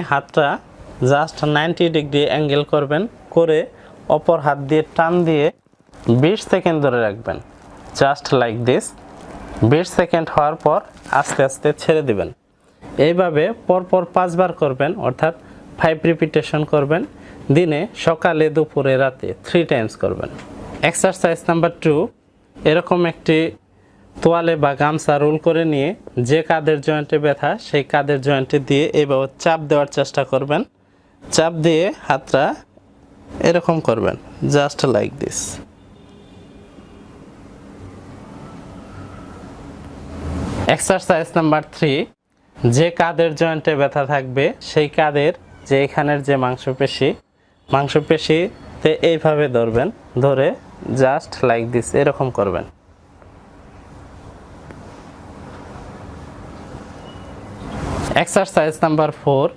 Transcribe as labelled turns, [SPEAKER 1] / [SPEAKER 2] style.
[SPEAKER 1] হাতটা just 90 degree angle করবেন, করে অপর হাত দিয়ে টান দিয়ে 20 সেকেন্ড ধরে রাখবেন, জাস্ট লাইক দিস। 20 সেকেন্ড হওয়ার পর আস্তে আস্তে ছেড়ে দিবেন। এইভাবে পরপর 5 বার করবেন, অর্থাৎ 5 রিপিটেশন করবেন। দিনে সকালে, দুপুরে, রাতে 3 টাইমস করবেন। এক্সারসাইজ নাম্বার 2, এরকম একটি তোয়ালে বা গামছা রোল করে নিয়ে যে কাঁধের জয়েন্টে ব্যথা সেই কাঁধের জয়েন্টে দিয়ে এভাবে চাপ দেওয়ার চেষ্টা করবেন। চাপ দিয়ে হাতটা এরকম করবেন, just like this. Exercise number 3, যে কাঁধের জয়েন্টে ব্যথা থাকবে সেই কাঁধের যে এখানের যে মাংসপেশিতে এইভাবে ধরবেন, ধরে জাস্ট লাইক দিস এরকম করবেন। Exercise number 4,